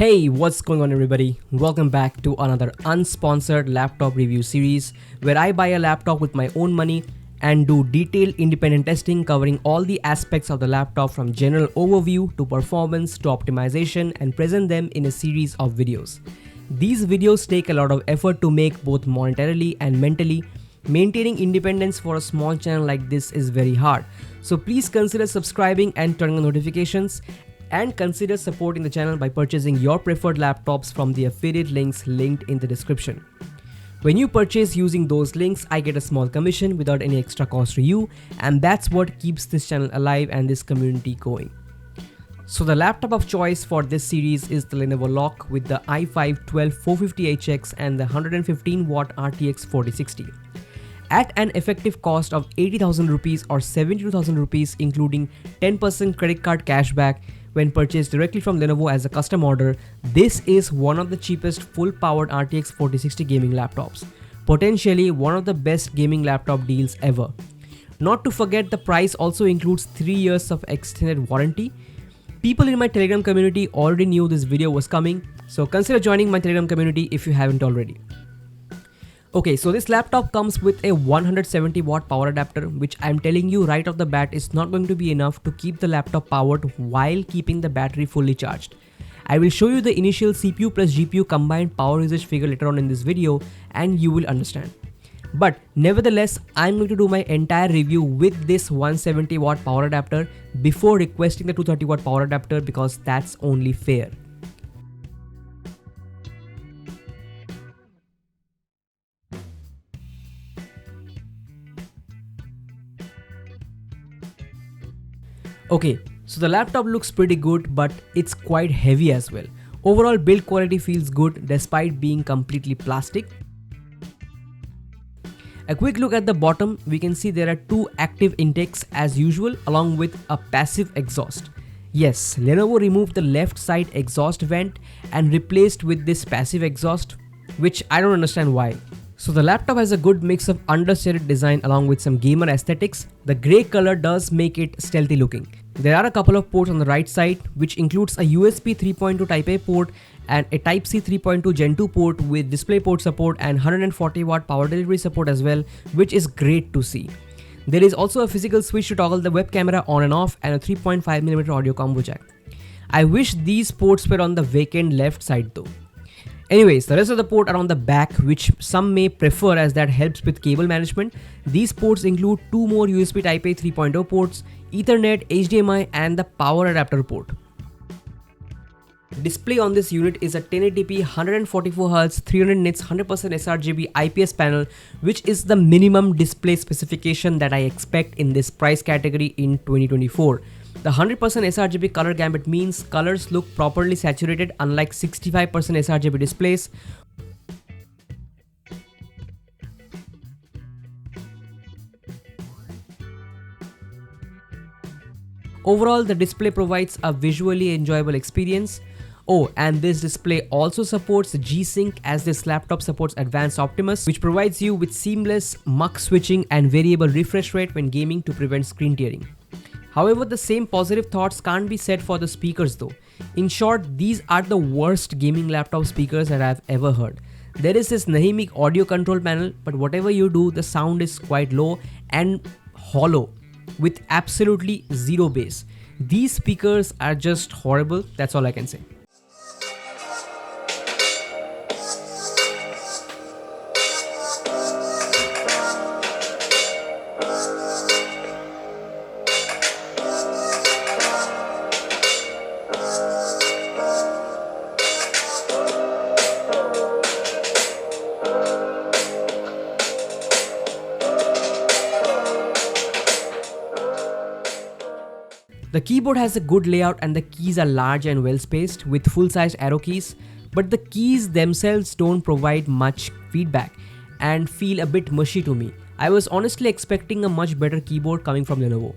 Hey, what's going on everybody? Welcome back to another unsponsored laptop review series where I buy a laptop with my own money and do detailed independent testing covering all the aspects of the laptop from general overview to performance to optimization and present them in a series of videos. These videos take a lot of effort to make both monetarily and mentally. Maintaining independence for a small channel like this is very hard. So please consider subscribing and turning on notifications. And consider supporting the channel by purchasing your preferred laptops from the affiliate links linked in the description. When you purchase using those links, I get a small commission without any extra cost to you, and that's what keeps this channel alive and this community going. So the laptop of choice for this series is the Lenovo LOQ with the i5-12450HX and the 115W RTX 4060. At an effective cost of 80,000 rupees or 72,000 rupees including 10% credit card cashback, when purchased directly from Lenovo as a custom order, this is one of the cheapest full-powered RTX 4060 gaming laptops. Potentially one of the best gaming laptop deals ever. Not to forget, the price also includes 3 years of extended warranty. People in my Telegram community already knew this video was coming, so consider joining my Telegram community if you haven't already. Okay, so this laptop comes with a 170W power adapter, which I'm telling you right off the bat is not going to be enough to keep the laptop powered while keeping the battery fully charged. I will show you the initial CPU plus GPU combined power usage figure later on in this video and you will understand. But nevertheless, I'm going to do my entire review with this 170W power adapter before requesting the 230W power adapter because that's only fair. Okay, so the laptop looks pretty good, but it's quite heavy as well. Overall build quality feels good despite being completely plastic. A quick look at the bottom, we can see there are two active intakes as usual along with a passive exhaust. Yes, Lenovo removed the left side exhaust vent and replaced with this passive exhaust, which I don't understand why. So the laptop has a good mix of understated design along with some gamer aesthetics. The grey color does make it stealthy looking. There are a couple of ports on the right side, which includes a USB 3.2 Type A port and a Type C 3.2 Gen 2 port with DisplayPort support and 140W power delivery support as well, which is great to see. There is also a physical switch to toggle the web camera on and off and a 3.5mm audio combo jack. I wish these ports were on the vacant left side though. Anyways, the rest of the port are on the back, which some may prefer as that helps with cable management. These ports include two more USB Type A 3.0 ports, Ethernet, HDMI and the power adapter port. Display on this unit is a 1080p 144Hz 300 nits 100% sRGB IPS panel, which is the minimum display specification that I expect in this price category in 2024. The 100% sRGB color gamut means colors look properly saturated unlike 65% sRGB displays. Overall, the display provides a visually enjoyable experience. Oh, and this display also supports G-Sync as this laptop supports Advanced Optimus, which provides you with seamless mux switching and variable refresh rate when gaming to prevent screen tearing. However, the same positive thoughts can't be said for the speakers though. In short, these are the worst gaming laptop speakers that I've ever heard. There is this Nahimic audio control panel, but whatever you do, the sound is quite low and hollow with absolutely zero bass. These speakers are just horrible, that's all I can say. The keyboard has a good layout and the keys are large and well spaced with full-sized arrow keys, but the keys themselves don't provide much feedback and feel a bit mushy to me. I was honestly expecting a much better keyboard coming from Lenovo.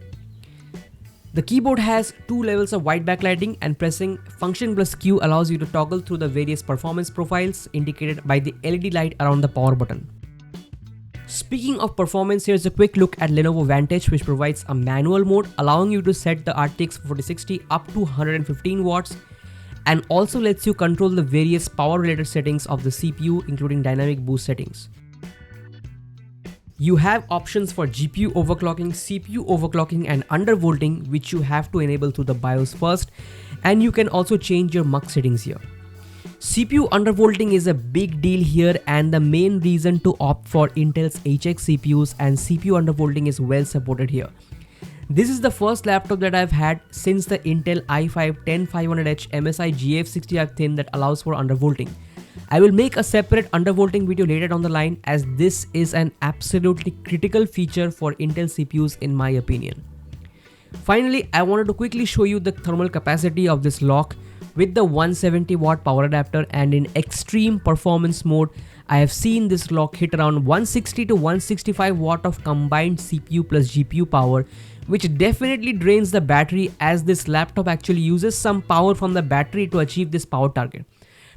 The keyboard has two levels of white backlighting and pressing Function plus Q allows you to toggle through the various performance profiles indicated by the LED light around the power button. Speaking of performance, here's a quick look at Lenovo Vantage, which provides a manual mode allowing you to set the RTX 4060 up to 115 watts and also lets you control the various power related settings of the CPU, including dynamic boost settings. You have options for GPU overclocking, CPU overclocking and undervolting, which you have to enable through the BIOS first, and you can also change your mux settings here. CPU undervolting is a big deal here and the main reason to opt for Intel's HX CPUs, and CPU undervolting is well supported here. This is the first laptop that I've had since the Intel i5-12550HX MSI GF65 thin that allows for undervolting. I will make a separate undervolting video later down the line, as this is an absolutely critical feature for Intel CPUs in my opinion. Finally, I wanted to quickly show you the thermal capacity of this lock. With the 170 watt power adapter and in extreme performance mode, I have seen this lock hit around 160 to 165 watt of combined CPU plus GPU power, which definitely drains the battery, as this laptop actually uses some power from the battery to achieve this power target.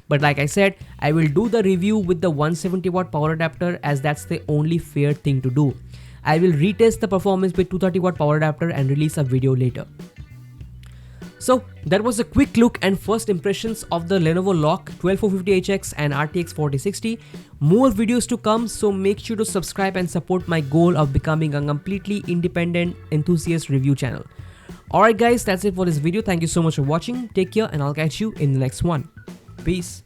But like I said, I will do the review with the 170 watt power adapter, as that's the only fair thing to do. I will retest the performance with 230 watt power adapter and release a video later. So that was a quick look and first impressions of the Lenovo LOQ 12450HX and RTX 4060. More videos to come, so make sure to subscribe and support my goal of becoming a completely independent enthusiast review channel. Alright guys, that's it for this video. Thank you so much for watching. Take care and I'll catch you in the next one. Peace.